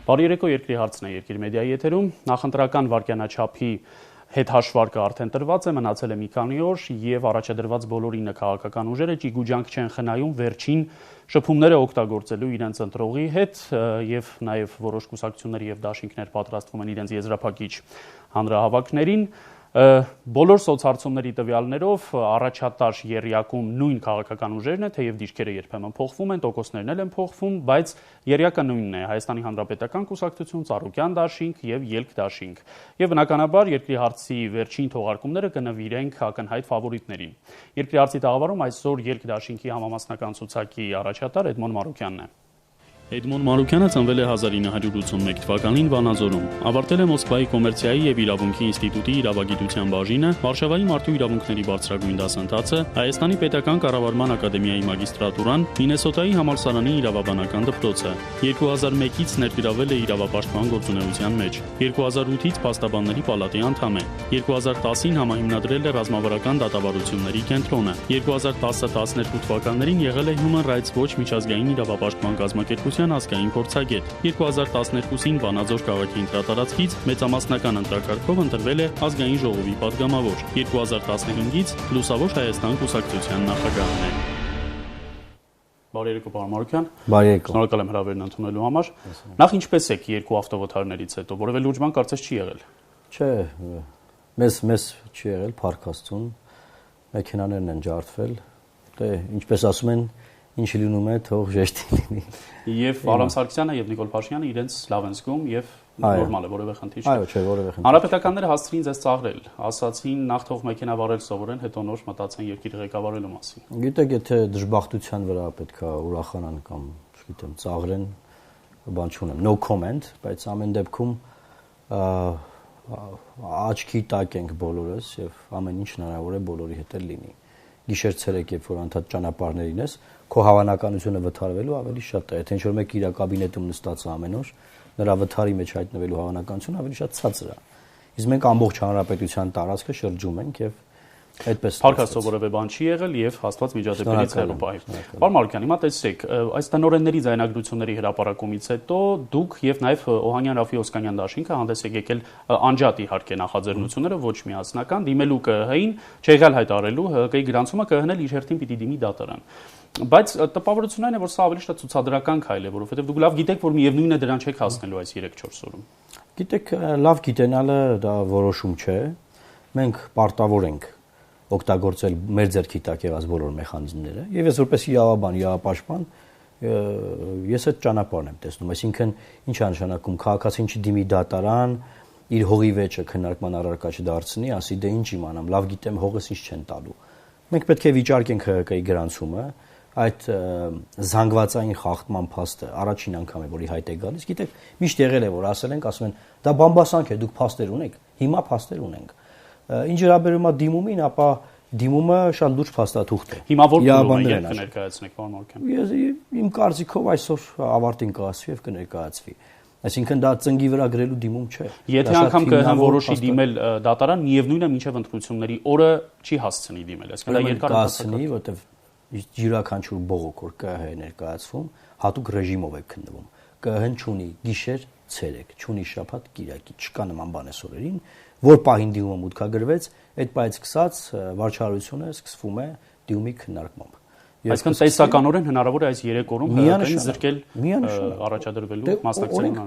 Բարի երեկո, Երկրի հարցն է Երկիր մեդիայի եթերում, նախընտրական վարքյանաչափի հետ հաշվարկը արդեն տրված է, մնացել է մի քանի օր եւ առաջադրված բոլոր 9 քաղաքական ուժերը ճիգուջանք չեն խնայում վերջին շփումները օգտագործելու իրենց ընտրողի հետ եւ նաեւ որոշ կուսակցություններ եւ դաշինքներ պատրաստվում են իրենց եզրափակիչ հանրահավաքներին Բոլոր սոցհարցումների տվյալներով առաջատար եռյակում նույն քաղաքական ուժերն է, թեև դիրքերը երբեմն փոխվում են, տոկոսներն էլ են փոխվում, բայց եռյակը նույնն է՝ Հայաստանի Հանրապետական կուսակցություն, Ծառուկյան դաշինք եւ Ելք դաշինք։ Եվ բնականաբար Երկրի հարցի վերջին թողարկումները կնվիրենք ակնհայտ ֆավորիտներին։ Երկրի հարցի տաղավարում այսօր Ելք դաշինքի համամասնական ցուցակի առաջատար Էդմոն Մարուկյանն է։ Էդմոն Մարուկյանը ծնվել է 1981 թվականին Վանաձորում, ավարտել է Մոսկվայի կոմերցիայի եւ իրավունքի ինստիտուտի իրավագիտության բաժինը, Վարշավայի մարդու իրավունքների բարձրագույն դասընթացը, Հայաստանի պետական կառավարման ակադեմիայի մագիստրատուրան, Մինեսոտայի համալսարանի իրավաբանական դպրոցը։ 2001-ից ներգրավել է իրավապաշտպան գործունեության մեջ։ 2008-ից փաստաբանների պալատի անդամ է։ 2010-ին համահիմնադրել է ռազմավարական դատավարությունների կենտրոնը։ 2010-12 թվականներին եղել է Human Rights Watch միջազգային իրավապաշտպան կազմակերպության ազգային փորձագետ։ 2012-ին Վանաձոր քաղաքի ընտրատարածքից մեծամասնական ընտրակարգով ընտրվել է ազգային ժողովի պատգամավոր։ 2015-ից Լուսավոր Հայաստան կուսակցության նախագահն է։ Բարի երեկո, պարոն Մարուկյան։ Բարի երեկո։ Շնորհակալ եմ հրավերն ընդունելու համար։ Նախ ինչպես եք երկու ավտովթարներից հետո, որևէ լուրջ բան կարծես չի եղել։ Չէ, մեզ չի եղել Փարքաստուն, մեքենաներն են ջարդվել։ Դե ինչպես ասում են, ինչի լինում է, թող ժեշտի լինի։ Եվ Արամ Սարգսյանը եւ Նիկոլ Փաշինյանը իրենց լավ են զգում եւ նորմալ է, որևէ խնդիր չի։ Այո, չէ, որևէ խնդիր։ Հանրապետականները հասցրին ձեզ ծաղրել, ասացին նախ թող մեքենա վարել սովորեն, հետո նոր մտածեն երկիրը ղեկավարելու մասին։ Գիտեք, եթե դժբախտության վրա պետքա ուրախանան կամ, չգիտեմ, ծաղրեն, բան չունեմ, no comment, բայց ամեն դեպքում աչքի տակ ենք բոլորս եւ ամեն ինչ հնարավոր է բոլորի հետ լինի։ Գիշեր-ցերեկ, երբ որ անդադ ճանապարհներին ես, քո հավանականությունը վթարվելու ավելի շատ է։ Եթե ինչ-որ մեկը իր կաբինետում նստած է ամեն օր, նրա վթարի մեջ հայտնվելու հավանականությունը ավելի շատ ցածր է։ Իսկ մենք ամբողջ հանրապետության տարածքը շրջում ենք եւ այդպես Փարքաստո որևէ բան չի եղել եւ հաստված միջադեպերից հեռու պահի։ Պարոն Մարուկյան, հիմա տեսեք, այս տնօրենների ձայնագրությունների հրապարակումից հետո դուք եւ նաեւ Օհանյան Ռաֆի Օսկանյան դաշինքը հանդես եք եկել անջատ իհարկե նախաձեռնությունները ոչ միասնական դիմելու ԿՀՀ-ին, չեղյալ հայտարարելու ՀԿ-ի գրանցումը ԿՀՀ-ն իր հերթին պիտի դիմի դատարան։ Բայց տպավորությունն այն է, որ սա ավելի շատ ցուցադրական քայլ է, որովհետեւ դուք լավ գիտեք, որ միևնույնն է դրան չեք հասնելու այս 3-4 օրում։ Գիտեք, լավ գիտենալը դա որոշում չէ։ Մենք պարտավոր ենք օգտագործել մեր ձեռքի տակ եղած բոլոր մեխանիզմները եւ ես որպես իրավաբան, իրավապաշտպան ես այդ ճանապարհն եմ տեսնում, այսինքն ինչ է նշանակում քաղաքացին չդիմի դատարան, իր հողի վեճը քննարկման առարկա չդարձնի, ասի դե ինչ իմանամ, լավ գիտեմ հողս ինչ չեն տալու։ Մենք պետք է վիճարկենք ՀԿ-ի գրանցումը, այդ զանգվածային խախտման փաստը առաջին անգամ է, որ ի հայտ է գալիս։ Գիտեք, միշտ եղել է, որ ասել ենք, ասում են, դա բամբասանք է, դուք փաստեր ունեք։ Հիմա փաստեր ունենք։ Ինչ վերաբերում է դիմումին, ապա դիմումը շատ լուրջ փաստաթուղթ է։ Հիմա որ կներկայացնեք, պարոն Մարուկյան։ Իմ կարծիքով այսօր ավարտին կհասվի եւ կներկայացվի։ Այսինքն դա ծնգի վրա գրելու դիմում չէ։ Եթե անգամ ԿՀ-ն որոշի դիմել դատարան, միևնույնն է մինչև ընտրությունների օրը չի հասցնի դիմել, այսինքն դա երկար կհասցնի, որտեվ յուրաքանչյուր բողոք որ ԿՀ ներկայացվում, հատուկ ռեժիմով է քննվում։ ԿՀ-ն չունի գիշեր-ցերեկ, չունի շաբաթ-կիրակի, չկա նման բան այս օրերին, որ պահին դիմումը մուտքագրվեց, այդ պահից սկսած վարչարությունը սկսվում է դիմումի քննարկմամբ։ Այսինքն տեսականորեն հնարավոր է այս 3 օրում ՀԿ-ին զրկել առաջադրվելու մասնակցության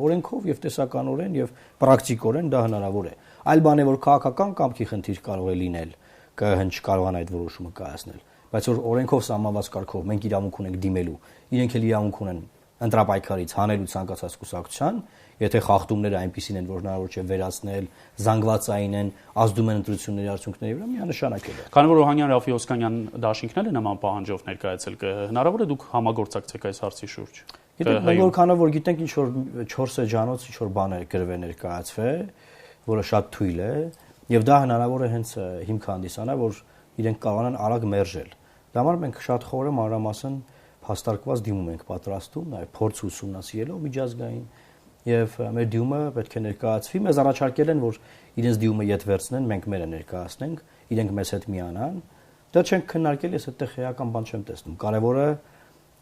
օրենքով եւ տեսականորեն եւ պրակտիկորեն դա հնարավոր է։ Այլ բան է, որ քաղաքական կամքի խնդիր կարող է լինել, ԿՀ-ն չկարողանա այդ որոշումը կայացնել, բայց որ օրենքով սահմանված կարգով մենք իրավունք ունենք դիմելու, իրենք էլ իրավունք ունեն ընտրապայքարից հանելու ցանկացած կուսակցության, եթե խախտումները այնպիսին են, որ հնարավոր չէ վերացնել, զանգվածային են, ազդում են ընտրությունների արդյունքների վրա, միանշանակ է դա։ Քանի որ Օհանյան Ռաֆի Օսկանյան դաշինքն է նման պահանջով ներկայացել ԿՀ, հնարավոր է դուք համագործակցեք այս հարցի շուրջ։ Գիտեք, մենք որքանով որ գիտենք, ինչ որ 4 էջանոց ինչ որ բան է գրվել ներկայացվել, որը շատ թույլ է, եւ դա հնարավոր է հենց հիմք հանդիսանա, որ իրենք կարողանան արագ մերժել։ Դա համար մենք շատ խորը մանրամասն հաստարկված դիմում ենք պատրաստում, նաեւ փորձ ուսումնասիրելով միջազգային եւ մեր դիմումը պետք է ներկայացվի։ Մեզ առաջարկել են, որ իրենց դիմումը ետ վերցնեն, մենք մերը ներկայացնենք, իրենք մեզ հետ միանան։ Դա չենք քննարկել, ես այդտեղ խեական բան չեմ տեսնում։ Կարևորը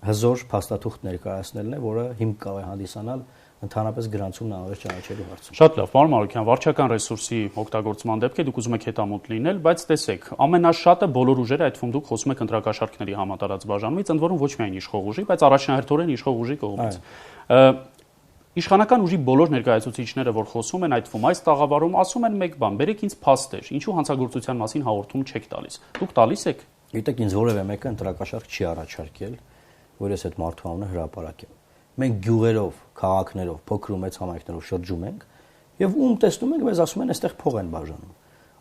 հզոր փաստաթուղթ ներկայացնելն է, որը հիմք կարող է հանդիսանալ ընդհանրապես գրանցումն անվերջ ճանաչելու հարցում։ Շատ լավ, պարոն Մարուկյան, վարչական ռեսուրսի օգտագործման դեպք է, դուք ուզում եք հետամուտ լինել, բայց տեսեք, ամենաշատը բոլոր ուժերը, այդ թվում դուք խոսում եք ընտրակաշառքների համատարած բաժանումից, ընդ որում ոչ միայն իշխող ուժի, բայց առաջնահերթորեն իշխող ուժի կողմից։ Իշխանական ուժի բոլոր ներկայացուցիչները, որ խոսում են, այդ թվում այս տաղավարում ասում են մեկ բան՝ բերեք ինձ փաստեր, ինչու հանցագործության մասին հաղորդում չեք տալիս։ Դուք տալիս եք։ Գիտեք, ինձ որևէ մեկը ընտրակաշառք չի առաջարկել, որ ես այդ մարդու անունը հրապարակեմ։ Մենք գյուղերով, քաղաքներով, փոքր ու մեծ համայնքներով շրջում ենք եւ ում տեսնում ենք, մեզ ասում են, այստեղ փող են բաժանում։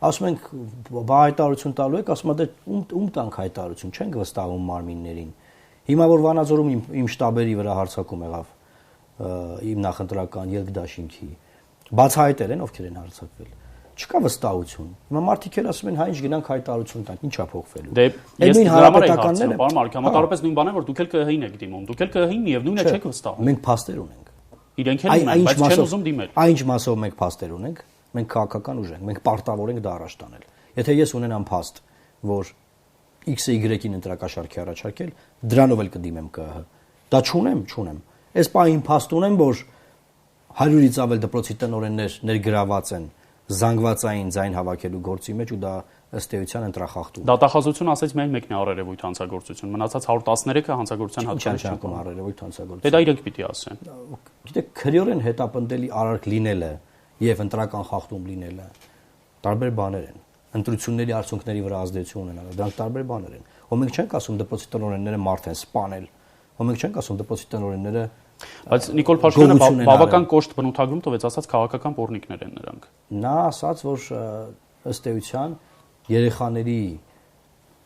Ասում ենք, հայտարարություն տալու եք, ասում եք, ում տանք հայտարարություն, չենք վստահում մարմիններին։ Հիմա որ Վանաձորում իմ շտաբերի վրա հարձակում եղավ իմ նախընտրական ելքդաշինքի, բացահայտել են, ովքեր են հարձակվել։ Չկա վստահություն։ Հիմա մարդիկ էլ ասում են, հա ինչ գնանք հայտարարություն տանք, ինչա փոխվելու։ Դե ես հանրապետականները, պարոն Մարուկյան, մոտավորապես նույն բանն է, որ դուք էլ ԿՀ-ին եք դիմում, դուք էլ ԿՀ-ին միևնույնն է չեք վստահում։ Մենք փաստեր ունենք։ Իրենք էլ ունեն, բայց չեն ուզում դիմել։ Այն մասով մենք փաստեր ունենք, մենք քաղաքական ուժ ենք, մենք պարտավոր ենք դա առաջ տանել։ Եթե ես ունենամ փաստ, որ X-ը Y-ին ընտրակաշառքի առաջարկել, դրանով էլ կդիմեմ ԿՀ։ Դա չունեմ։ Այս պահին փաստ ունեմ, որ 100-ից ավել դպրոցի տնօրեններ ներգրաված են զանգվածային ձայն հավաքելու գործի մեջ ու դա ըստ էության ընտրախախտում։ Դատախազություն ասեց միայն մեկն է առերևույթ հանցագործություն, մնացած 113-ը հանցագործության հատկանիշ չեն առերևույթ հանցագործություն։ Դե դա իրենք պիտի ասեն։ Գիտեք, քրեորեն հետապնդելի արարք լինելը եւ ընտրական խախտում լինելը տարբեր բաներ են։ Ընտրությունների արդյունքների վրա ազդեցություն ունենալը, դրանք տարբեր բաներ են։ Ո մենք չենք ասում դպրոցի տնօրենները մարդ են սպանել։ Ո մենք չենք ասում դպրոցի տնօրենները Բայց Նիկոլ Փաշինյանը բավական կոշտ բնութագրում տվեց, ասաց քաղաքական պոռնիկներ են նրանք։ Նա ասաց, որ ըստ էության երեխաների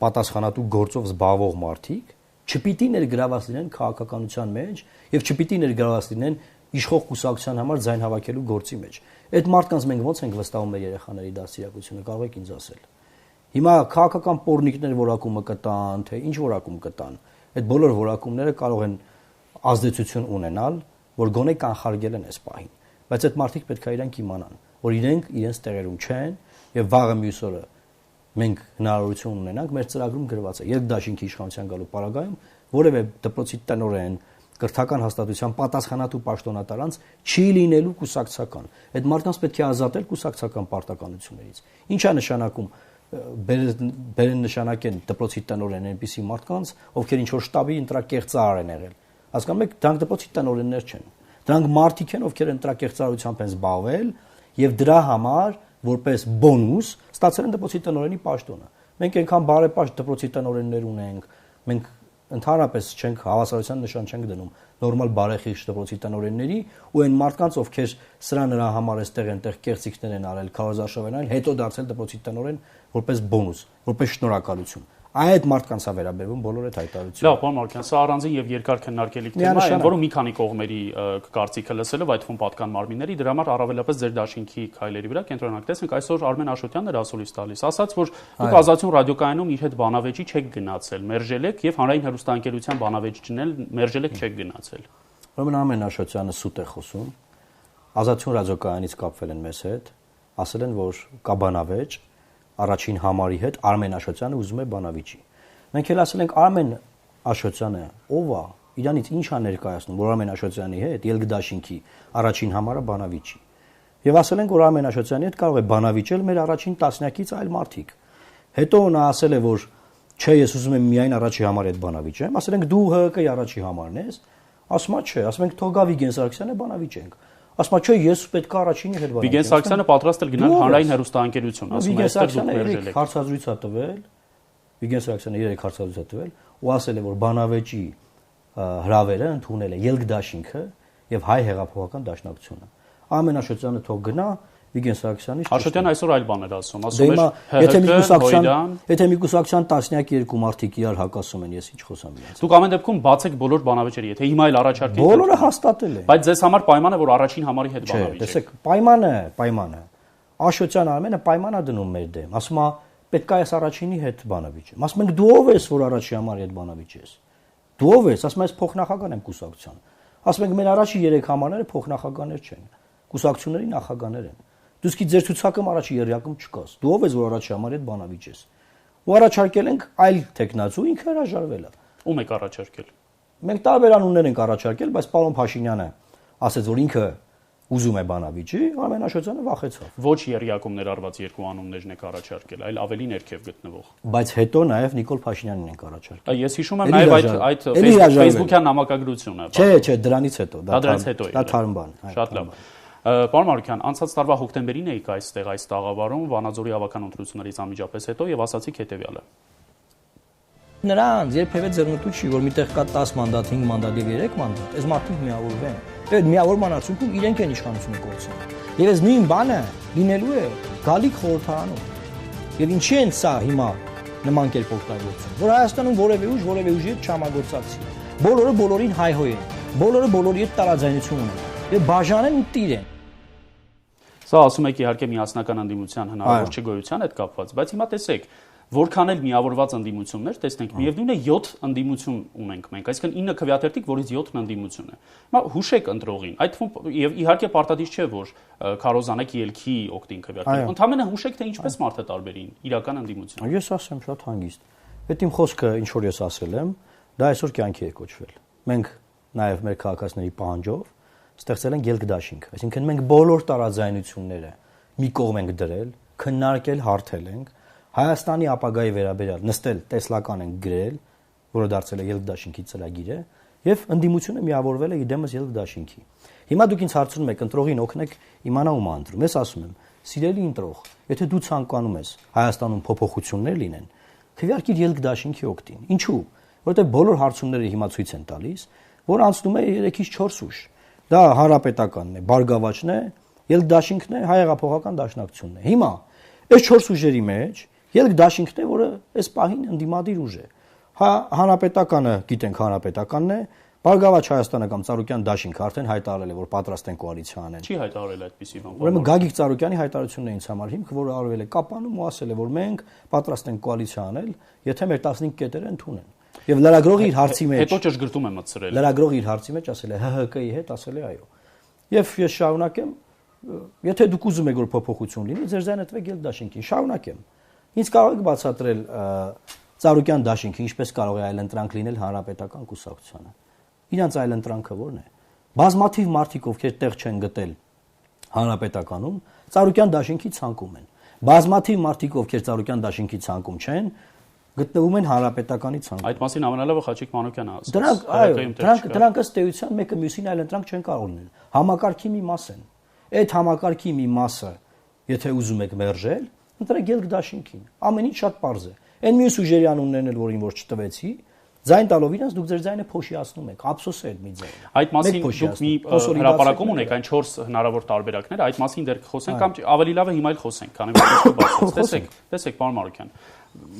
պատասխանատու գործով զբաղվող մարդիկ չպիտի ներգրաված լինեն քաղաքականության մեջ եւ չպիտի ներգրաված լինեն իշխող կուսակցության համար ձայն հավաքելու գործի մեջ։ Այդ մարդկանց մենք ո՞նց ենք վստահում մեր երեխաների դաստիարակությունը, կարող եք ինձ ասել։ Հիմա քաղաքական պոռնիկներ որակումը կտան, թե ինչ որակում կտան։ Այդ բոլոր որակումները կարող են ազդեցություն ունենալ, որ գոնե կանխարգել են այս պահին, բայց այդ մարդիկ պետք է իրանք իմանան, որ իրենք իրենց տեղերում չեն եւ վաղը մյուս օրը մենք հնարավորություն ունենանք մեր ծրագրում գրված է երկդաշինքի իշխանության գալու պարագայում որևէ դպրոցի տնօրեն կրթական հաստատության պատասխանատու պաշտոնատարանց չի լինելու կուսակցական։ Այդ մարդկանց պետք է ազատել կուսակցական պարտականություններից։ Ինչ է նշանակում բերեն նշանակեն դպրոցի տնօրեն այնպիսի մարդկանց, ովքեր ինչ որ շտաբի ընտրակեղծար են եղել։ Հասկանում եք, դրանք դպրոցի տնօրեններ չեն։ Դրանք մարդիկ են, ովքեր ընտրակեղծարությամբ են զբաղվել եւ դրա համար որպես բոնուս ստացել են դպրոցի տնօրենի պաշտոնը։ Մենք այնքան բարեպաշտ դպրոցի տնօրեններ ունենք, մենք ընդհանրապես չենք հավասարության նշան չենք դնում նորմալ բարեխիղճ դպրոցի տնօրենների ու այն մարդկանց, ովքեր սրա նրա համար այստեղ այնտեղ կեղծիքներ են արել, քարոզարշավ են արել, հետո դարձել դպրոցի տնօրեն որպես բոնուս, որպես շնորհակալություն։ Այդ մարդկանց է վերաբերվում բոլոր այդ հայտարարությունը։ Լավ, պարոն Մարուկյան, սա առանձին եւ երկար քննարկելի թեմա է, որը մի քանի կողմերի կարծիքը լսելով, այդ թվում պատկան մարմինների, դրա համար առավելապես ձեր դաշինքի քայլերի վրա կենտրոնանք։ Տեսնենք այսօր Արմեն Աշոտյանն էր ասուլիս տալիս, ասաց, որ դուք Ազատություն ռադիոկայանում իր հետ բանավեճի չեք գնացել, մերժել եք եւ հանրային հեռուստաընկերության բանավեճ դնել, մերժել եք չեք գնացել։ Ուրեմն Արմեն Աշոտյանը սուտ է խոսում։ Ազատություն ռադիոկայանից կապվել են մեզ հետ, ասել են, որ կա բանավեճ առաջին համարի հետ Արմեն Աշոտյանը ուզում է բանավիճի։ Մենք էլ ասել ենք Արմեն Աշոտյանը ով է, իրանից ինչ է ներկայացնում, որ Արմեն Աշոտյանի հետ ելքդաշինքի առաջին համարը բանավիճի։ Եւ ասել ենք, որ Արմեն Աշոտյանի հետ կարող է բանավիճել մեր առաջին տասնյակից այլ մարդիկ։ Հետո նա ասել է, որ չէ, ես ուզում եմ միայն առաջի համարի հետ բանավիճեմ, ասել ենք դու ՀԿ-ի առաջի համարն ես, ասում է չէ, ասում ենք թող գա Վիգեն Սարգսյանը բանավիճենք։ Ասում է չէ, ես պետք է առաջինի հետ բանավիճեմ։ Վիգեն Սարգսյանը պատրաստ էր գնալ հանրային հեռուստաընկերություն, ասում է այստեղ դուք մերժել եք։ Հարցազրույց է տվել, Վիգեն Սարգսյանը 3 հարցազրույց է տվել ու ասել է, որ բանավեճի հրավերը ընդունել է ելքդաշինքը եւ հայ հեղափոխական դաշնակցությունը։ Արմեն Աշոտյանը թող գնա Վիգեն Սարգսյանի։ Աշոտյանը այսօր այլ բաներ ասում, ասում է եթե մի կուսակցության տասնյակ երկու մարդիկ իրար հակասում են, ես ինչ խոսամ իրենց։ Դուք ամեն դեպքում բացեք բոլոր բանավեճերը, եթե հիմա էլ առաջարկեք։ Բոլորը հաստատել է։ Բայց ձեզ համար պայմանը, որ առաջին համարի հետ բանավիճեք։ Տեսեք, պայմանը։ Աշոտյան Արմենը պայման է դնում մեր դեմ, ասում է պետք է այս առաջինի հետ բանավիճեմ։ Ասում ենք դու ով ես, որ առաջի համարի հետ բանավիճես։ Դու ով ես, ասում ես փոխնախագահան եմ կուսակցության։ Ասում ենք մեր առաջի 3 համարները փոխնախագահներ չեն, կուսակցությունների նախագահներ են։ Դու իսկի ձեր ցուցակում առաջի երյակում չկաս։ Դու ով ես, որ առաջի համարի հետ բանավիճես։ Ու առաջարկել ենք այլ տեխնացու, ինքը հրաժարվել է։ Ում եք առաջարկել։ Մենք տարբեր անուններ ենք առաջարկել, բայց պարոն Փաշինյանը ասեց, որ ինքը ուզում է բանավիճի, Արմեն Աշոտյանը վախեցավ։ Ոչ երիակում ներառված երկու անուններն եք առաջարկել, այլ ավելի ներքև գտնվող։ Բայց հետո նաև Նիկոլ Փաշինյանին ենք առաջարկել։ Ես հիշում եմ նաև այդ Facebook-յան նամակագրությունը։ Չէ, դրանից հետո, դա թարմ բան։ Շատ լավ։ Պարոն Մարուկյան, անցած տարվա հոկտեմբերին եք այստեղ այս տաղավարում Վանաձորի ավական ընտրություններից անմիջապես հետո եւ ասացիք հետեւյալը. Նրանց երբևէ ձեռնտու չի, որ միտեղ կա 10 մանդատ, 5 մանդատ եւ 3 մանդատ, այս մարդիկ միավորվեն։ Այդ միավորման արդյունքում իրենք են իշխանությունը կորցնում։ Եվ այս նույն բանը լինելու է գալիք խորհրդարանում։ Եվ ինչի են սա հիմա նման կերպ օգտագործում, որ Հայաստանում որևէ ուժի հետ չհամագործակցի։ Բոլորը բոլորին հայհոյ են, բոլորը բոլորի հետ տարաձայնություն ունեն եւ բաժանեն ու տիրեն։ Սա ասում եք իհարկե միասնական ընդդիմության հնարավոր չգոյության հետ կապված, բայց հիմա տեսեք, որքան էլ միավորված ընդդիմություններ, տեսնենք, միևնույն է 7 ընդդիմություն ունենք մենք, այսինքն 9 քվեատերտիկ, որից 7-ն ընդդիմություն է։ Հիմա հուշեք ընտրողին, այդ թվում եւ իհարկե պարտադիր չէ, որ քարոզանեք ելքի օգտին քվեատերիկ։ Ընդհանրապես հուշեք, թե ինչպես մարդը տարբերին իրական ընդդիմությունը։ Ես ասեմ շատ հանգիստ։ Այդ իմ խոսքը, ինչ որ ես ասել եմ, դա այսօր կյանքի է կոչվել։ Մենք նաեւ մեր քաղաքացիների պահանջով ստեղծել ենք ելքդաշինք, այսինքն մենք բոլոր տարաձայնությունները մի կողմ ենք դրել, քննարկել, հարթել ենք, Հայաստանի ապագայի վերաբերյալ նստել տեսլական են գրել, որը դարձել է ելքդաշինքի ծրագիրը, եւ ընդդիմությունը միավորվել է իդեմս ելքդաշինքի։ Հիմա դուք ինձ հարցնում եք, ընտրողին օգնեք իմանա ում ընտրում։ Ես ասում եմ, սիրելի ընտրող, եթե դու ցանկանում ես Հայաստանում փոփոխություններ լինեն, քվեարկիր ելքդաշինքի օգտին։ Ինչու՞։ Որովհետեւ բոլոր հարցումները հիմա ցույց են տալիս, որ անցնում է 3-ից 4 ուժ։ Դա հանրապետականն է, Բարգավաճն է, ելքդաշինքն է, հայեղափոխական դաշնակցությունն է։ Հիմա այս 4 ուժերի մեջ ելքդաշինքն է, որը այս պահին ընդդիմադիր ուժ է։ Հանրապետականը, գիտենք, հանրապետականն է, Բարգավաճ Հայաստանը կամ Ծառուկյան դաշինքը արդեն հայտարարել է, որ պատրաստ են կոալիցիա անեն։ Չի հայտարարել այդպիսի բան։ Ուրեմն Գագիկ Ծառուկյանի հայտարարությունն է ինձ համար հիմք, որը արվել է Կապանում ու ասել է, որ մենք պատրաստ ենք կոալիցիա անել, եթե մեր 15 կետերը ընդունեն։ Եվ լրագրողի իր հարցի մեջ հետո ճշգրտում է մտցրել։ Լրագրողի իր հարցի մեջ ասել է ՀՀԿ-ի հետ ասել է այո։ Եվ ես շարունակեմ, եթե դուք ուզում եք որ փոփոխություն լինի, ձեր ձայնը տվեք ելքդաշինքին, շարունակեմ։ Ինչ կարող եք բացատրել Ծառուկյան դաշինքը ինչպես կարող է այլընտրանք լինել հանրապետական կուսակցությանը։ Իրանց այլընտրանքը ո՞րն է։ Բազմաթիվ մարդիկ, ովքեր տեղ չեն գտել հանրապետականում, Ծառուկյան դաշինքի ցանկում են։ Բազմաթիվ մարդիկ, ովքեր Ծառուկյան դաշինքի ցանկում չեն, գտնվում են հանրապետականի ցանկում։ Այդ մասին ամենալավը Խաչիկ Մանուկյանը ասաց։ Դրանք ըստ էության մեկը մյուսին այլընտրանք չեն կարող լինել։ Համակարգի մի մաս են։ Այդ համակարգի մի մասը, եթե ուզում եք մերժել, ընտրեք ելքդաշինքին։ Ամեն ինչ շատ պարզ է։ Այն մյուս ուժերի անուններն էլ որին որ չտվեցի, ձայն տալով իրանց դուք ձեր ձայնը փոշիացնում եք, ափսոս է այդ մի ձայնը։ Այդ մասին դուք մի հրապարակում ունեք այն 4 հնարավոր տարբերակներ, այդ մասին դեռ խոսենք կամ ավելի լավ է հիմա էլ խոսենք, քանի որ դուք բացեցիք։ Տեսեք, պարոն Մարուկյան,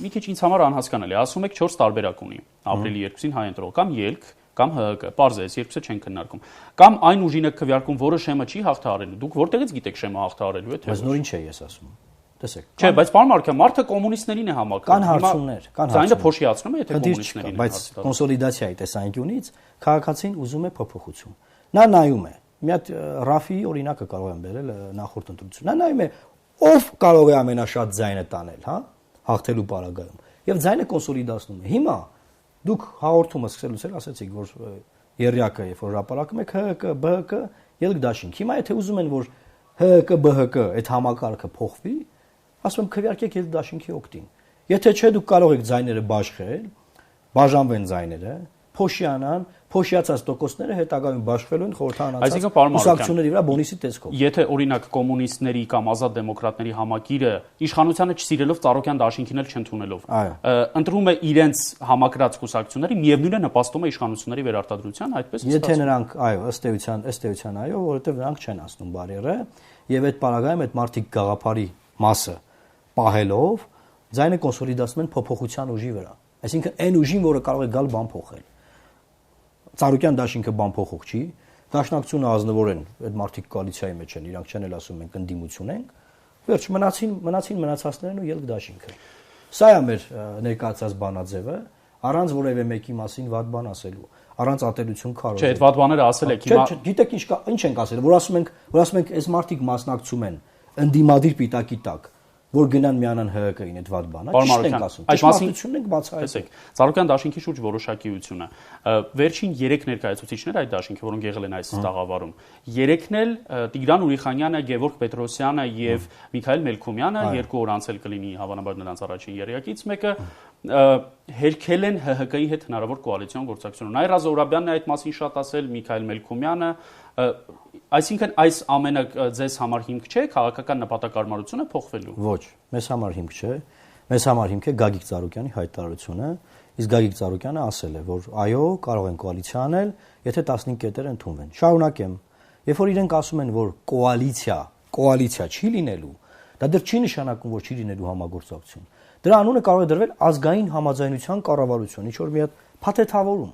մի քիչ ինձ համար անհասկանալի է, ասում եք 4 տարբերակ ունի։ Ապրիլի 2-ին հայ ընտրող կամ ելք կամ ՀՀԿ, պարզ է, այս երկուսը չեն քննարկում։ Կամ այն ուժին եք քվեարկում, որը շեմը չի հաղթահարելու։ Դուք որտեղից գիտեք շեմը հաղթահարելու է թե։ Բայց նորին չէ ես ասում։ Տեսեք։ Չէ, բայց պարոն Մարուկյան, մարդը կոմունիստներին է համակարգում։ Կան հարցումներ, կան հարցումներ։ Ձայնը փոշիացնում է, եթե կոմունիստներին է։ Բայց կոնսոլիդացիայի տեսանկյունից քաղաքացին ուզում է փոփոխություն։ Նա նայում է։ Մի հատ Ռաֆիի օրինակը կարող եմ բերել նախորդ ընտրություն։ Նա նայում է ով կարող է ամենաշատ ձայնը տանել, հա, հաղթելու պարագայում։ Եւ ձայնը կոնսոլիդացնում է։ Հիմա դուք հաղորդումը սկսելուց էլ ասացիք, որ երրյակը, երբ որ հրապարակում եք ՀՀԿ, ԲՀԿ, ելքդաշինք։ Հիմա եթե ուզում են որ ՀՀԿ, ԲՀԿ այդ համակարգը փոխվի, ասում եմ քվեարկեք ելքդաշինքի օգտին։ Եթե չէ դուք կարող եք ձայները բաշխել, բաժանվեն ձայները, փոշիանան, փոշիացած տոկոսները հետագայում բաշխվելու են խորհրդարանացած կուսակցությունների վրա բոնուսի տեսքով։ Եթե օրինակ կոմունիստների կամ ազատ դեմոկրատների համակիրը իշխանությանը չսիրելով Ծառուկյան դաշինքին էլ չընդունելով, ընտրում է իրենց համակրած կուսակցությունների, միևնույն է նպաստում է իշխանությունների վերարտադրության, այդպես է։ Եթե նրանք, այո, ըստ էության այո, որովհետև նրանք չեն ասնում բարերը, եւ այդ պարագայում այդ մարդիկ գաղափարի մասը պահելով ձայնը կոնսոլիդացնում են փոփոխության ուժի վրա։ Այսինքն այն ուժին, որը կարող է գալ բան փոխել։ Ծառուկյան դաշինքը բան փոխող չի, դաշնակցությունը ազնվորեն այդ մարդիկ կոալիցիայի մեջ են, իրանք չեն էլ ասում մենք ընդդիմություն ենք։ Վերջ մնացին մնացածներն ու ելքդաշինքը։ Սա է մեր ներկայացած բանաձևը, առանց որևէ մեկի մասին վատ բան ասելու, առանց ատելություն քարոզելու։ Չէ, այդ վատ բաները ասել եք հիմա։ Գիտեք ինչ ենք ասել, որ ասում ենք, այս մարդիկ մասնակցում են ընդդիմադիր պիտակի տակ որ գնան միանան ՀՀԿ-ին այդ վատ բանը։ Ճիշտ ենք ասում։ Ճշմարտությունն ենք բացահայտում։ Ծառուկյան դաշինքի շուրջ որոշակիությունը։ Վերջին 3 ներկայացուցիչներ այդ դաշինքի, որոնք եղել են այս տաղավարում, 3-ն էլ Տիգրան Ուրիխանյանը, Գևորգ Պետրոսյանը եւ Միքայել Մելքումյանը, 2 օր անց էլ կլինի հավանաբար նրանց առաջին երեակից մեկը, հերքել են ՀՀԿ-ի հետ հնարավոր կոալիցիոն գործակցություն։ Նաիրա Զոհրաբյանն է այդ մասին շատ ասել, Միքայել Մելքումյանը, այսինքն այս ամենը ձեզ համար հիմք չէ, քաղաքական նպատակարարությունը փոխվելու։ Ոչ, մեզ համար հիմք չէ։ Մեզ համար հիմք է Գագիկ Ծառուկյանի հայտարարությունը, իսկ Գագիկ Ծառուկյանը ասել է, որ այո, կարող են կոալիցիա անել, եթե 15 կետեր ընդունվեն։ Շարունակեմ։ Երբ որ իրենք ասում են, որ կոալիցիա չի լինելու, դա դեռ չի նշանակում, որ չի լինելու համագործակցություն։ Դրա անունը կարող է դրվել ազգային համաձայնության կառավարություն, ինչ որ մի հատ փաթեթավորում։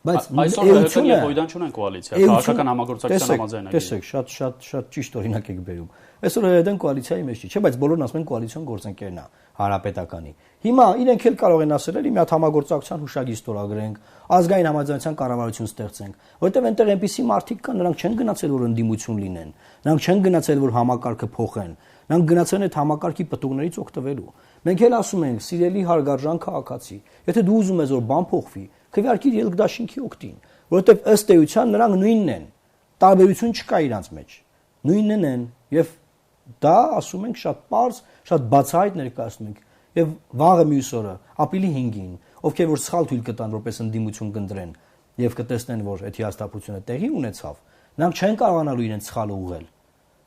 Բայց այսօր ՀՀԿ-ն եւ Օյդան չունեն կոալիցիա, քաղաքական համագործակցության համաձայնագիր։ Տեսեք, շատ ճիշտ օրինակ եք բերում։ Այսօր ՀՀԿ-ն կոալիցիայի մեջ չի, չէ՞, բայց բոլորն ասում են կոալիցիոն գործընկերն է Հանրապետականի։ Հիմա իրենք էլ կարող են ասել, էլի մի հատ համագործակցության հուշագիր ստորագրենք, ազգային համաձայնության կառավարություն ստեղծենք, որովհետեւ այնտեղ այնպիսի մարդիկ կան, նրանք չեն գնացել որ ընդդիմություն լինեն, նրանք չեն գնացել որ համակարգը փոխեն, նրանք գնացել են այդ համակարգի պտուղներից օգտվելու։ Մենք էլ ասում ենք, սիրելի հարգարժան քաղաքացի, եթե դու ուզում ես որ բան փոխվի, քվեարկիր ելքդաշինքի օգտին, որովհետև ըստ էության նրանք նույնն են, տարբերություն չկա իրանց մեջ, նույնն են եւ դա ասում ենք շատ པարզ, շատ բացահայտ ներկայացնում ենք եւ վաղը մյուս օրը ապրիլի 5-ին, ովքեր որ սխալ թույլ կտան որպես ընդդիմություն կընտրեն եւ կտեսնեն որ այդ հիաստապությունը տեղի ունեցավ, նրանք չեն կարողանալու իրենց սխալը ուղղել։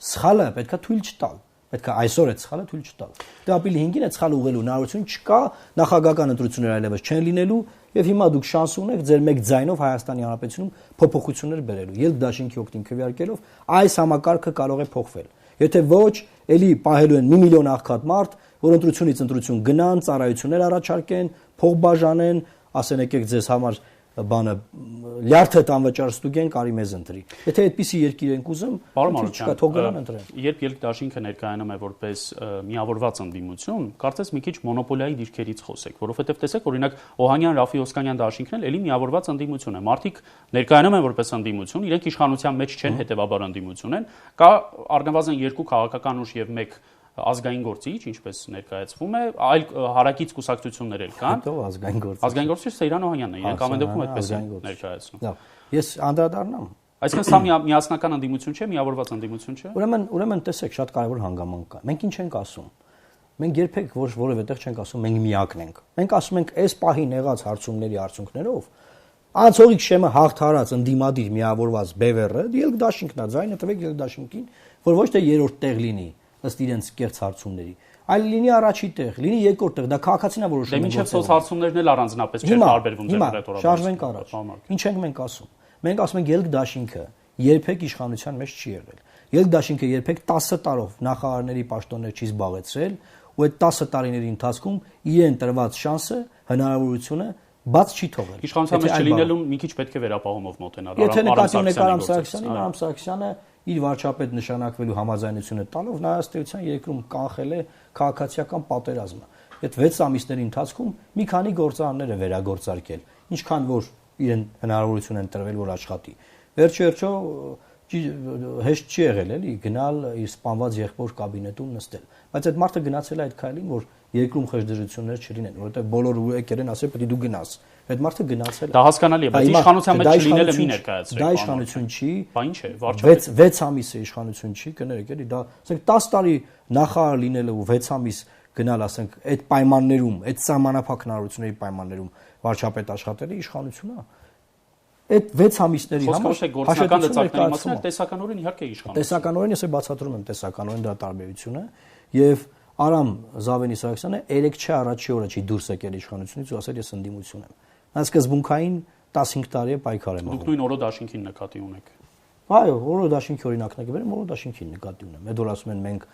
Սխալը պետքա թույլ չտալ, պետք է այսօր այդ սխալը թույլ չտալ։ Դե ապրիլի 5-ին այդ սխալը ուղղելու հնարավորություն չկա, նախագահական ընտրություններ այլևս չեն լինելու եւ հիմա դուք շանս ունեք ձեր մեկ ձայնով Հայաստանի Հանրապետությունում փոփոխություններ բերելու։ Ելք-դաշինքի օգտին քվեարկելով այս համակարգը կարող է փոխվել։ Եթե ոչ, ելի պահելու են 1 միլիոն աղքատ մարդ, որ ընտրությունից ընտրություն գնան, ծառայություններ առաջարկեն, փող բաժանեն, ասեն եկեք ձեզ համար բանը լյարդը անվճար ստուգեն, կարի մեզ ընտրի։ Եթե այդպիսի երկիր ենք ուզում, չկա թող գնան ընտրեն։ Երբ ելք-դաշինքը ներկայանում է որպես միավորված ընդդիմություն, կարծես մի քիչ մոնոպոլիայի դիրքերից խոսեք, որովհետև տեսեք, օրինակ Օհանյան, Ռաֆի Օսկանյան դաշինքն էլ էլի միավորված ընդդիմություն է։ Մարդիկ ներկայանում են որպես ընդդիմություն, իրենք իշխանության մեջ չեն, հետևաբար ընդդիմություն են, կա առնվազն 2 քաղաքական ուժ եւ 1 ազգային գործիչ, ինչպես ներկայացվում է, այլ հարակից կուսակցություններ էլ կան։ Հետո ազգային գործիչ։ Ազգային գործիչ Սեյրան Օհանյանն է, իրենք ամեն դեպքում այդպես են ներկայացնում։ Լավ։ Ես անդրադառնամ։ Այսինքն սա միասնական ընդդիմություն չէ, միավորված ընդդիմություն չէ։ Ուրեմն տեսեք, շատ կարևոր հանգամանք կա։ Մենք ինչ ենք ասում։ Մենք երբեք որևէ տեղ չենք ասում մենք միակն ենք։ Մենք ասում ենք այս պահին եղած հարցումների արդյունքներով անցողիկ շեմը հաղթարած ընդդիմադիր միավորված բևեռը ելք-դաշինքն է, ձայնը տվեք ելք-դաշինքին, որ ոչ թե երրորդ տեղ լինի ըստ իրենց կեղծ հարցումների, այլ լինի առաջի տեղ, լինի երկրորդ տեղ, դա քաղաքացին է որոշում։ Դե մինչև սոցհարցումներն էլ առանձնապես չեն տարբերվում ձեր ռետորիկայով։ Շարժվենք առաջ։ Ինչ ենք մենք ասում։ Մենք ասում ենք ելք-դաշինքը երբեք իշխանության մեջ չի եղել։ Ելք-դաշինքը երբեք 10 տարով նախարարների պաշտոններ չի զբաղեցրել, ու այդ 10 տարիների ընթացքում իրեն տրված շանսը, հնարավորությունը բաց չի թողել։ Իշխանության մեջ չլինելուն մի քիչ պետք է վերապահումով մոտենալ։ Եթե նկատի ունեք Արամ Սարգսյանին, Արամ Սարգսյանը իր վարչապետ նշանակվելու համաձայնությունը տալով նայաստեյության երկրում կանխել է քաղաքացիական պատերազմը։ Այդ 6 ամիսների ընթացքում մի քանի գործարաններ է վերագործարկել, ինչքան որ իրեն հնարավորություն են տրվել որ աշխատի։ Վերջերչո հեշտ չի եղել էլի գնալ իր սպանված եղբոր կաբինետում նստել, բայց այդ մարդը գնացել է այդ քայլին, որ երկրում խժդժություններ չլինեն, որովհետև բոլորը եկել են ասել պետք է դու գնաս։ Այդ մարդը գնացել է։ Դա հասկանալի է, բայց իշխանության մեջ չլինելը մի ներկայացրեք։ Դա իշխանություն չի։ Բա ինչ է, վարչապետ 6 ամիս է իշխանություն չի, կներեք էլի, դա ասենք 10 տարի նախարար լինելը ու 6 ամիս գնալ, ասենք, այդ պայմաններում, այդ սահմանափակ հնարավորությունների պայմաններում վարչապետ աշխատելը իշխանություն է։ Այդ 6 ամիսների համար գործնական դեպքերի մասին տեսականորեն իհարկե իշխանություն։ Տեսականորեն ես բացատրում եմ տեսականորեն դրա տարբերությունը եւ Արամ Զավենի Սարգսյանը 3 առաջի օրը չի դուրս եկել իշխանությունից ու ասել ես ընդդիմություն եմ։ Նա սկզբունքային 15 տարի է պայքար եմ անում։ Դուք նույն օրոդաշինքին նկատի ունեք։ Այո, օրոդաշինքի օրինակն եք վերում, օրոդաշինքին նկատի ունեմ։ Այդ որ ասում են մենք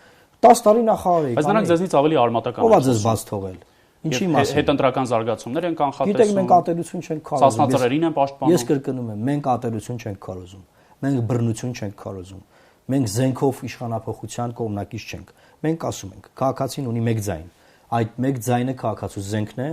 10 տարի նախարար էինք։ Բայց նրանք ձեզնից ավելի արմատական են։ Ո՞վ է ձեզ բաց թողել։ Ինչի մասին։ Հետընտրական զարգացումներ են կանխատեսում։ Գիտեք, մենք ատելություն չենք քարոզում։ Սասնածրերին են պաշտպանում։ Ես կրկնում եմ, մենք ատելություն չենք քարոզում։ Մենք բռնություն չենք քարոզում։ Մենք զենքով իշխանափոխության կողմնակից չենք։ Մենք ասում ենք, քաղաքացին ունի մեկ ձայն։ Այդ մեկ ձայնը քաղաքացու զենքն է,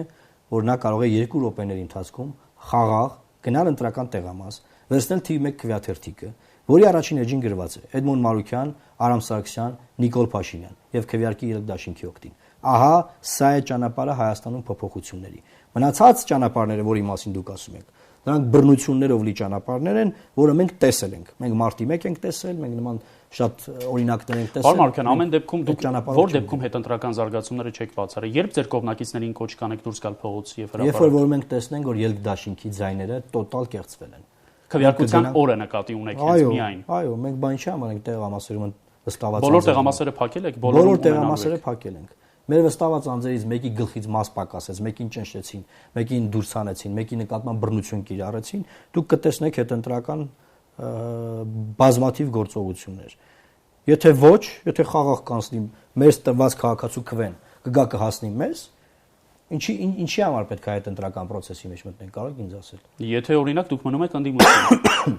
որ նա կարող է 2 րոպեների ընթացքում խաղաղ գնալ ընտրական տեղամաս, վերցնել թիվ 1 քվեաթերթիկը, որի առաջին էջին գրված է Էդմոն Մարուկյան, Արամ Սարգսյան, Նիկոլ Փաշինյան եւ քվեարկի Ելք դաշինքի օգտին։ Ահա սա է ճանապարհը Հայաստանում փոփոխությունների։ Մնացած ճանապարհները, որի մասին դուք ասում եք, դրանք բռնություններով լի ճանապարհներ են, որը մենք տեսել ենք։ Մենք մարտի 1 ենք տեսել, մենք նման շատ օրինակներ ենք տեսել։ Պարոն Մարուկյան, ամեն դեպքում դուք որ դեպքում հետընտրական զարգացումները չեք բացառել, երբ ձեր կողմնակիցներին կոչ կանեք դուրս գալ փողոց եւ հրապարակ։ Երբ որ մենք տեսնենք, որ Ելք դաշինքի ձայները տոտալ կեղծվել են։ Քվեարկության օրը նկատի ունեք հենց միայն։ Այո, մենք բան չի անում, ենք տեղամասերում վստահված։ Բոլոր տեղամասերը փակել եք, բոլոր տեղամասերը փակել ենք։ Մեր վստահված անձերից մեկի գլխից մաս պակասեց, մեկին ճնշեցին, մեկին դուրս հանեցին, մեկի նկատմամբ բռնություն կիրառեցին, դուք կտեսնեք հետընտրական բազմաթիվ գործողություններ։ Եթե ոչ, եթե խաղաղ կանցնի մեր տրված քաղաքացու քվեն, կգա կհասնի մեզ, ինչի համար պետք է հետընտրական process-ի մեջ մտնենք, կարող եք ինձ ասել։ Եթե օրինակ դուք մնում եք ընդդիմություն։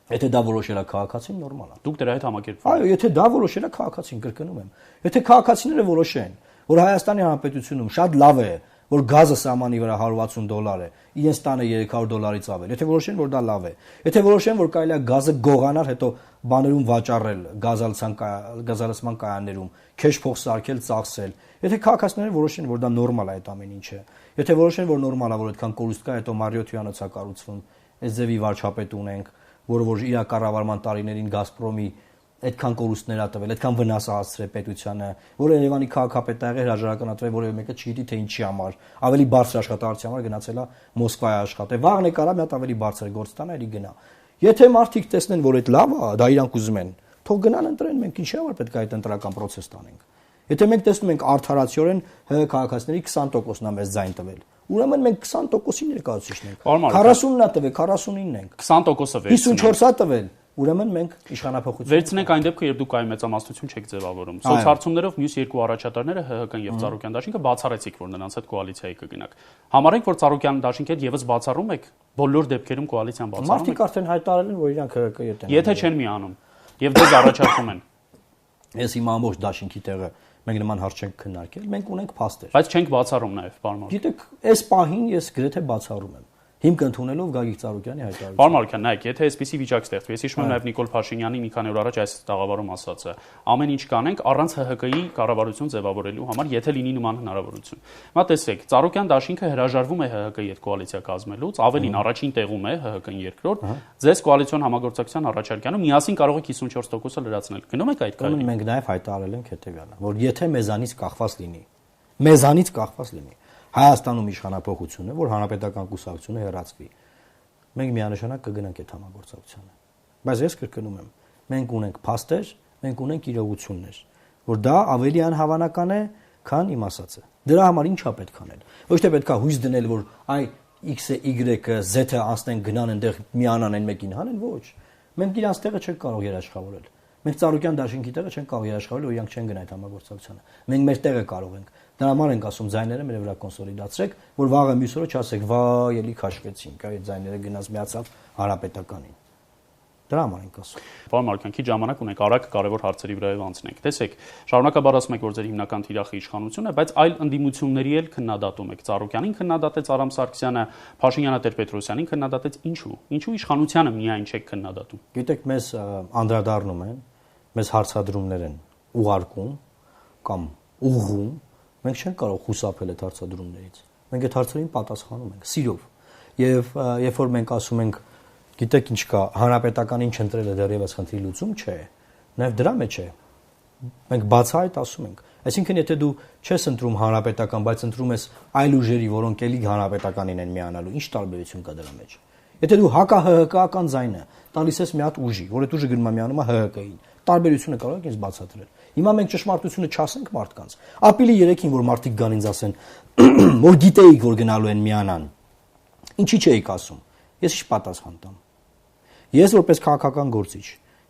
Եթե դա որոշել է քաղաքացին, նորմալ է։ Դուք դրա հետ համակերպվում եք։ Այո, եթե դա որոշել է քաղաքացին, կրկնում եմ։ Եթե քաղաքացիները որոշեն, որ Հայաստանի Հանրապետությունում շատ լավ է, որ գազը սահմանի վրա $160 է, իրենց տանը $300-ից ավել։ Եթե որոշեն, որ դա լավ է, եթե որոշեն, որ կարելի է գազը գողանալ, հետո բաներում վաճառել, գազալցման կայաններում, քեշ փող սարքել, ծախսել։ Եթե քաղաքացիները որոշեն, որ դա նորմալ է այդ ամեն ինչը, եթե որոշեն, որ նորմալ է, որ այդքան կորուստ կա, հետո Մարիոթ հյուրանոց է կառուցվում, այս ձևի վարչապետ ունենք, որը որ իր կառավարման տարիներին Գազպրոմի այդքան կորուստներ ա տվել, այդքան վնաս ա հասցրել պետությանը, որը Երևանի քաղաքապետ ա եղել, հրաժարականատվել, որևէ մեկը չգիտի թե ինչի համար, ավելի բարձր աշխատավարձի համար գնացել ա Մոսկվայի աշխատել, վաղն է կարա մի հատ ավելի բարձր գործ տանա, էլի գնա։ Եթե մարդիկ տեսնեն, որ այդ լավ ա, դա իրանք ուզում են, թող գնան ընտրեն, մենք ինչի համար պետք է այդ ընտրական process տանենք։ Եթե մենք տեսնում ենք արդարացիորեն ՀՀ քաղաքացիների 20%-ն ա մեզ ձայն տվել, ուրեմն մենք 20%-ի ներկայացուցիչն ենք։ 40-ն ա տվել, 49-ն ենք։ 20%-ը վերցնենք։ 54-ա տվել, ուրեմն մենք իշխանապողություն վերցնենք այն դեպքը, երբ դուք այ մեծամասնություն չեք ձևավորում։ Սոցհարցումներով մյուս երկու առաջատարները ՀՀԿ-ն եւ Ծառուկյան դաշինքը բացառեցիք, որ նրանց հետ կոալիցիայի կգնաք։ Համարենք, որ Ծառուկյան դաշինքի հետ եւս բացառում եք, բոլոր դեպքերում կոալիցիան բացառում եք։ Մարդիկ արդեն հայտարարել են, որ իրանք ՀՀԿ-ի հետ են։ Եթե չեն միանում եւ դες առաջարկում են։ Ես հիմա ամբողջ դաշինքի տեղը մենք նման հարց չենք քննարկել, մենք ունենք փաստեր։ Բայց չենք բացառում նաեւ, պարոն Մարուկյան։ Գիտեք, այս պահին ես գրեթե բացառում եմ։ Հիմք ընդունելով Գագիկ Ծառուկյանի հայտարարությունը։ Պարոն Մարուկյան, նայեք, եթե այսպիսի վիճակ ստեղծվի, ես հիշում եմ նաև Նիկոլ Փաշինյանի մի քանի օր առաջ այս տաղավարում ասածը, ամեն ինչ կանենք առանց ՀՀԿ-ի կառավարություն ձևավորելու համար, եթե լինի նման հնարավորություն։ Հիմա տեսեք, Ծառուկյան դաշինքը հրաժարվում է ՀՀԿ-ի հետ կոալիցիա կազմելուց, ավելին առաջին տեղում է ՀՀԿ-ին երկրորդ, ձեզ կոալիցիոն համագործակցության առաջարկյանում միասին կարող եք 54%-ը լրացնել։ Գնում եք այդ քայլին։ Մենք նաև հայտարարել ենք հետեւյալը, որ եթե մեզանից կախված լինի Հայաստանում իշխանապողությունը, որ հանրապետական կուսակցությունը հեռացվի, մենք միանշանակ կգնանք այդ համագործակցությանը։ Բայց ես կրկնում եմ, մենք ունենք փաստեր, մենք ունենք իրողություններ, որ դա ավելի անհավանական է, քան իմ ասածը։ Դրա համար ի՞նչ է պետք անել։ Ոչ թե պետք է հույս դնել, որ այ X-ը, Y-ը, Z-ը անցնեն գնան այնտեղ միանան այն մեկին հանեն, ոչ։ Մենք իրանց տեղը չենք կարող երաշխավորել։ Մենք Ծառուկյան դաշինքի տեղը չենք կարող երաշխավորել, որ իրանք չեն գնա այդ համագործակցությանը։ Մենք մեր տեղը կարող ենք։ Դրա համար ենք ասում ձայները մեր վրա կոնսոլիդացրեք, որ վաղը մյուս օրը չասեք, վայ, էլի քաշվեցինք, այդ ձայները գնաց միացավ հանրապետականին։ Դրա համար ենք ասում։ Պարոն Մարուկյան, քիչ ժամանակ ունենք, արագ կարևոր հարցերի վրայով անցնենք։ Տեսեք, շարունակաբար ասում եք, որ ձեր հիմնական թիրախը իշխանությունն է, բայց այլ ընդդիմությունների էլ քննադատում եք։ Ծառուկյանին քննադատեց Արամ Սարգսյանը, Փաշինյանը Տեր-Պետրոսյանին քննադատեց։ Ինչու իշխանությանը միայն չեք քննադատում։ Գիտեք, մեզ անդրադառնում են, մեզ հարցադրումներ են ուղարկում կամ ուղղում, մենք չենք կարող խուսափել այդ հարցադրումներից։ Մենք այդ հարցերին պատասխանում ենք սիրով։ Եվ երբ որ մենք ասում ենք, գիտեք ինչ կա, հանրապետականին չընտրելը դեռևս խնդրի լուծում չէ, նաև դրա մեջ է։ Մենք բացահայտ ասում ենք, այսինքն եթե դու չես ընտրում հանրապետական, բայց ընտրում ես այլ ուժերի, որոնք էլի հանրապետականին են միանալու, ինչ տարբերություն կա դրա մեջ։ Եթե դու հակա-ՀՀԿ-ական ձայնը տալիս ես մի հատ ուժի, որ այդ ուժը գնում է միանում է ՀՀԿ-ին, տարբերությունը կարող եք ինձ բացատրել։ Հիմա մենք ճշմարտությունը չասենք մարդկանց։ Ապրիլի 3-ին որ մարդիկ գան ինձ ասեն, որ գիտեիք, որ գնալու են միանան, ինչի չէիք ասում։ Ես ինչ պատասխան տամ։ Ես որպես քաղաքական գործիչ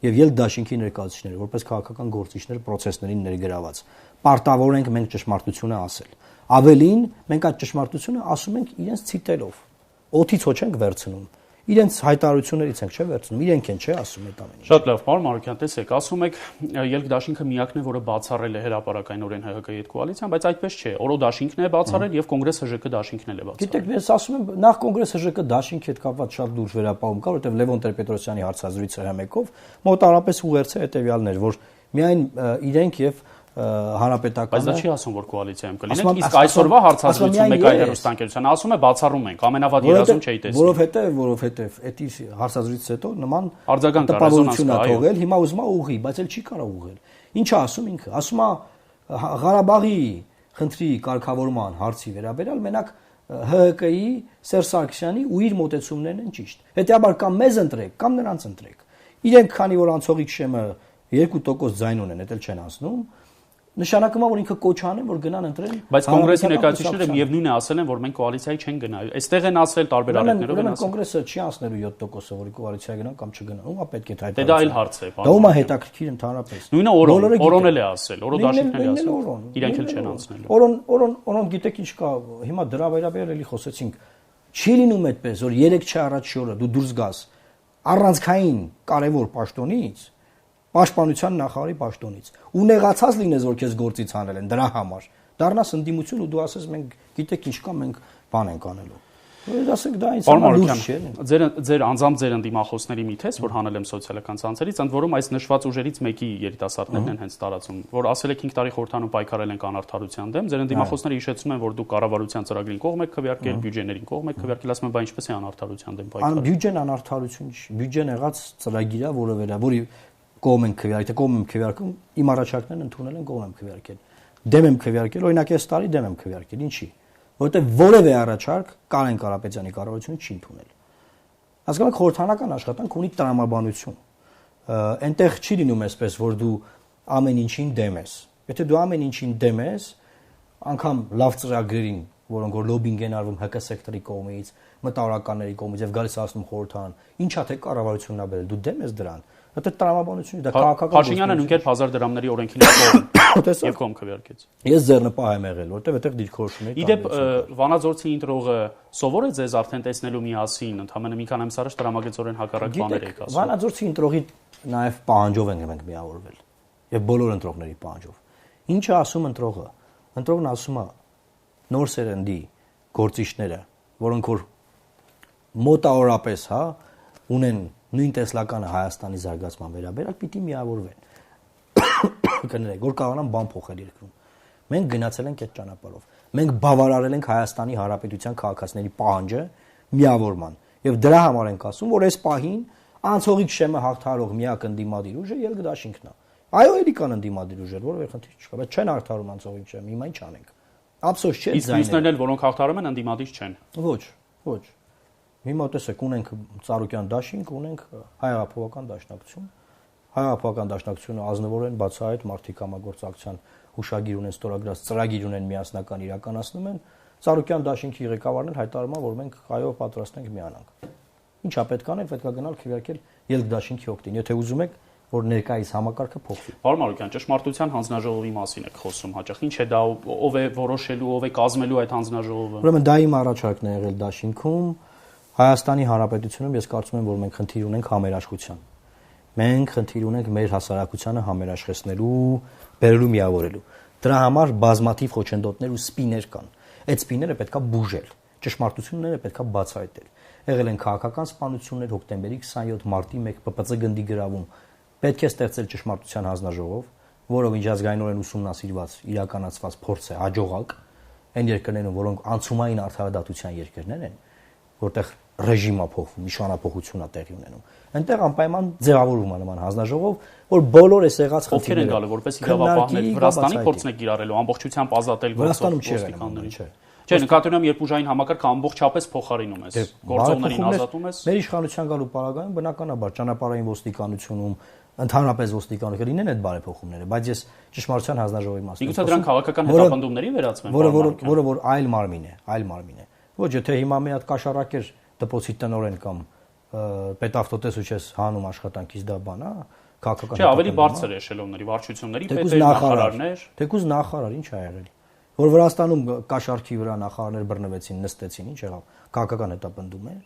եւ Ելք դաշինքի ներկայացուցիչները որպես քաղաքական գործիչներ process-ներին ներգրաված պարտավոր ենք մենք ճշմարտությունը ասել։ Ավելին, մենք այդ ճշմարտությունը ասում ենք իրենց ցիտելով։ Օդից ոչ ենք վերցնում։ իրենց հայտարարություններից ենք չէ վերցնում, իրենք են չէ ասում այդ ամենը։ Շատ լավ, պարոն Մարուկյան, տեսեք, ասում եք ելք դաշինքը միակն է, որը բացառել է հրապարակայնորեն ՀՀԿ-ի հետ կոալիցիան, բայց այդպես չէ։ Օրո դաշինքն է բացառել եւ Կոնգրես ՀԺԿ դաշինքն էլ է բացառել։ Գիտեք, ես ասում եմ, նախ Կոնգրես ՀԺԿ դաշինքի հետ կապված շատ լուրջ վերապահում կա, որովհետեւ Լևոն Տեր-Պետրոսյանի հարցազրույցը ՀՄԿ-ով մոտարապես ուղերձը հետեւյալն էր, որ միայն իրենք եւ հանրապետականը։ Բայց դա չի ասում, որ կոալիցիայում կլինենք, իսկ այսօրվա հարցազրույցում մեկ այլ հեռուստաընկերության ասում է բացառում ենք, ամենավատ երազում չէի տեսնել։ Որովհետեւ այդ հարցազրույցից հետո նման տպավորություն է թողել, հիմա ուզում է ուղղի, բայց էլ չի կարող ուղղել։ Ինչ է ասում ինքը։ Ասում է Ղարաբաղի խնդրի կարգավորման հարցի վերաբերյալ մենակ ՀՀԿ-ի Սերժ Սարգսյանի ու իր մոտեցումներն են ճիշտ։ Հետեւաբար կամ մեզ ընտրեք, կամ նրանց ընտրեք։ Իրենք քանի որ անցողիկ շեմը 2% ձայն ունեն, դա էլ չեն ասնում, նշանակում է որ ինքը կոչ անեն որ գնան ընտրեն։ Բայց կոնգրեսի ներկայացուցիչները միևնույն է ասել են որ մենք կոալիցիայի չեն գնա։ Այստեղ են ասել տարբեր առիթներով են ասել։ Կոնգրեսը չի անցնելու 7%-ը որ կոալիցիայի գնան կամ չգնան։ Ումա պետք է հայտարարել։ Դա այլ հարց է, բան։ Դա ումա հետաքրքիր ընդհանրապես։ Նույնը օրոն էլ է ասել, օրո դաշինքն էլ է ասել։ Իրանք էլ չեն անցնելու։ Օրոն գիտեք ինչ կա, հիմա դրա վերաբերյալ էլի խոսեցինք։ Չի լինում այդպես որ 3 առաջի օրը դու դուրս գաս առանցքային կարևոր պաշտոնից Պաշտպանության նախարարի պաշտոնից ու նեղացած լինես որ քեզ գործից հանել են դրա համար դառնաս ընդդիմություն ու դու ասես մենք գիտեք ինչ կա մենք բան ենք անելու ասենք դա ինձ համար լուրջ չէ ձեր անձամբ ձեր ընդդիմախոսների մի թես որ հանել եմ սոցիալական ցանցերից ընդ որում այս նշված ուժերից մեկի երիտասարդներն են հենց տարածում որ ասել եք 5 տարի խորհրդանում պայքարել ենք անարդարության դեմ ձեր ընդդիմախոսները հիշեցնում են որ դու կառավարության ծրագրին կողմ եք քվեարկել բյուջեներին կողմ եք քվեարկել ասում են բա ինչպես է անարդարության դեմ պայքարը բյուջեն անարդարություն չի բյուջեն եղած ծրագիր է որի կողմ են քվեարկել, կողմ եմ քվեարկում, իմ առաջարկներն ընդունել են, կողմ եմ քվեարկել։ Դեմ եմ քվեարկել, օրինակ այս տարի դեմ եմ քվեարկել, ինչի՞։ Որովհետև որևէ առաջարկ Կարեն Կարապետյանի կառավարությունը չի ընդունել։ Հասկանում եք, խորհրդանական աշխատանք ունի տրամաբանություն։ Այնտեղ չի լինում այսպես, որ դու ամեն ինչին դեմ ես։ Եթե դու ամեն ինչին դեմ ես, անգամ լավ ծրագրերին, որոնք որ լոբինգ են արվում ՀԿ սեկտորի կողմից, մտավորականների կողմից եւ գալիս ասում խորհրդան, ինչա թե կառավարությունն ա բերել, դու դեմ ես դրան։ Դա տրամաբանություն է, դա քաղաքական Փաշինյանը նույնքեր 1000 դրամների օրենքին կողմ եւ կողմ քվեարկեց։ Ես ձեռնպահ եմ եղել, որտեվ այդտեղ դիրքորոշումներ կան։ Իդեպ Վանաձորցի ինտրողը սովոր է ձեզ արդեն տեսնելու միասին, ընդհանրապես մի քանի ամիս առաջ տրամագծորեն հակառակ բաներ եք ասում։ Վանաձորցի ինտրողի նաեւ պահանջով ենք մենք միավորվել եւ բոլոր ընտրողների պահանջով։ Ինչ է ասում ընտրողը։ Ընտրողն ասում է նոր սերնդի գործիչները, որոնք որ մոտավորապես, հա, ունեն նույն տեսլականը Հայաստանի զարգացման վերաբերյալ պիտի միավորվեն։ Կներեք, որ կարողանան բան փոխել երկրում։ Մենք գնացել ենք այդ ճանապարհով։ Մենք բավարարել ենք Հայաստանի Հանրապետության քաղաքացիների պահանջը միավորման։ Եվ դրա համար ենք ասում, որ այս պահին անցողիկ շեմը հաղթարող միակ ընդդիմադիր ուժը ելք դաշինքն է։ Այո, էլի կան ընդդիմադիր ուժեր, որովհետև խնդիր չկա, բայց չեն հաղթարում անցողիկ շեմը, հիմա ինչ անենք։ Ափսոս չէ, իսկ մյուսներն էլ որոնք հաղթարում են ընդդիմադիր չեն։ Ոչ։ Հիմա տեսեք, ունենք Ծառուկյան դաշինք, ունենք Հայ-Հեղափոխական դաշնակցություն։ Հայ-Հեղափոխական դաշնակցությունը ազնվորեն բացահայտ մարդիկ համագործակցության հուշագիր ունեն, ստորագրած ծրագիր ունեն միասնական իրականացնում են։ Ծառուկյան դաշինքի ղեկավարն հայտարարում է, որ մենք այո պատրաստ ենք միանանք։ Ինչա պետք անել, պետք է գնալ քվեարկել ելք դաշինքի օգտին, եթե ուզում եք որ ներկայիս համակարգը փոխվի։ Պարոն Մարուկյան, ճշմարտության հանձնաժողովի մասին եք խոսում հաճախ։ Ինչ է դա, ով է որոշելու, ով է կազմելու այդ հանձնաժողովը։ Ուրեմն դա իմ առաջարկն է եղել դաշինքում։ Հայաստանի Հանրապետությունում ես կարծում եմ, որ մենք խնդիր ունենք համերաշխության։ Մենք խնդիր ունենք մեր հասարակությանը համերաշխեցնելու, բերելու, միավորելու։ Դրա համար բազմաթիվ խոչընդոտներ ու սպիներ կան։ Այդ սպիները պետքա բուժել, ճշմարտությունները պետքա բացահայտել։ Եղել են քաղաքական սպանություններ հոկտեմբերի 27 մարտի 1 ՊՊՑ գնդի գրավում։ Պետք է ստեղծել ճշմարտության հանձնաժողով, որով միջազգայինորեն ուսումնասիրված, իրականացված փորձ է հաջողակ այն երկրներում, որոնք անցումային արդարադատության երկրներ են, որտեղ ռեժիմը փոխվում, իշխանապողություն է տեղի ունենում։ Այնտեղ անպայման ձևավորվում է նման հանձնաժողով, որ բոլոր այս եղած խնդիրները ովքեր են գալու որպես իրավապահներ Վրաստանի փորձն է կիրառելու ամբողջությամբ ազատել ոստիկաններին, չէ։ Չէ, նկատի ունեմ, երբ ուժային համակարգը ամբողջապես փոխարինում ես, գործողներին ազատում ես։ Մեր իշխանության գալու պարագայում բնականաբար ճանապարհային ոստիկանությունում ընդհանրապես ոստիկանները լինեն այդ բարեփոխումները, բայց ես ճշմարտության հանձնաժողովի մասին Միգուցե դրանք քաղաքական հետապնդումների վերածվեն, որը որ այլ մարմին է։ Ոչ, եթե հիմա մի հատ կաշառակեր դպրոցի տնօրեն կամ պետավտոտես ու չես հանում աշխատանքից դա բան է, քաղաքական։ Չէ, ավելի բարձր էշելոնների, վարչությունների պետեր, նախարարներ, թեկուզ նախարար ինչ ա եղել։ Որ Վրաստանում կաշառքի վրա նախարարներ բռնվեցին, նստեցին, ինչ եղավ, քաղաքական հետապնդում էր,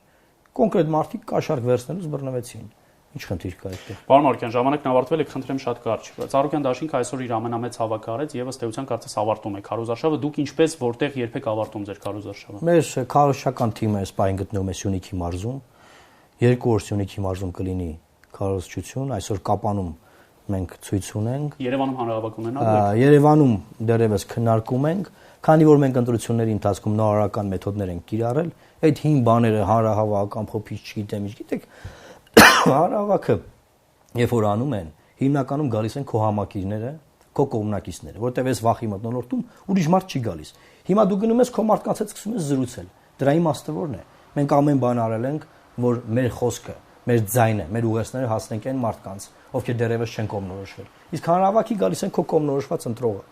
կոնկրետ մարդիկ կաշառք վերցնելուց բռնվեցին։ Ինչ խնդիր կա այդտեղ։ Պարոն Մարուկյան, ժամանակն ավարտվել է, կխնդրեմ շատ կարճ։ Ծառուկյան դաշինքը այսօր իր ամենամեծ հավաքը արեց եւ ըստ էության կարծես ավարտում է քարոզարշավը։ Դուք ինչպես որտեղ երբեք ավարտում ձեր քարոզարշավը։ Մեր քարոզչական թիմը այս պահին գտնվում է Սյունիքի մարզում։ 2 օր Սյունիքի մարզում կլինի քարոզչություն, այսօր Կապանում մենք ցույց ունենք։ Երևանում հանրահավաք ունենալու եք։ Երևանում դեռևս քննարկում ենք, քանի որ մենք ընտրությունների ընթացքում նորարարական մեթոդներ ենք կիրառել, այդ հին բաները հանրահավաք, ամփոփիչ, չգիտեմ ինչ, գիտեք, հանրահավաքը երբ որ անում են, հիմնականում գալիս են քո համակիրները, քո կողմնակիցները, որտեղ այս վախի մտնոլորտում ուրիշ մարդ չի գալիս։ Հիմա դու գնում ես քո մարդկանց հետ սկսում ես զրուցել։ Դրա իմաստը ո՞րն է։ Մենք ամեն բան արել ենք, որ մեր խոսքը, մեր ձայնը, մեր ուղերձները հասնենք այն մարդկանց, ովքեր դեռևս չեն կողմնորոշվել։ Իսկ հանրահավաքի գալիս են քո կողմնորոշված ընտրողը։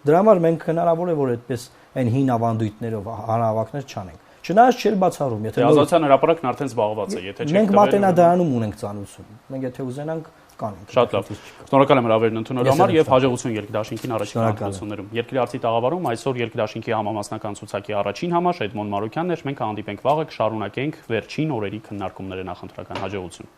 Դրա համար մենք հնարավոր է որ այդպես այն հին ավանդույթներով հանրահավաքներ չանենք։ Չնայած չէր բացառում, եթե Ազատության հրապարակն արդեն զբաղված է, եթե չեք մենք մատենադարանում ունենք ծանոթություն։ Մենք եթե ուզենանք կանենք։ Շատ լավ։ Շնորհակալ եմ հրավերն ընդունելու համար եւ հաջողություն Երկդաշինքին առաջիկա ընտրություններում։ Երկրի արտի տաղավարում այսօր Երկդաշինքի համամասնական ցուցակի առաջին համաշ Էդմոն Մարուկյանն էր։ Մենք հանդիպենք վաղը, կշարունակենք վերջին օրերի քննարկումները նախընտրական հաջողություն։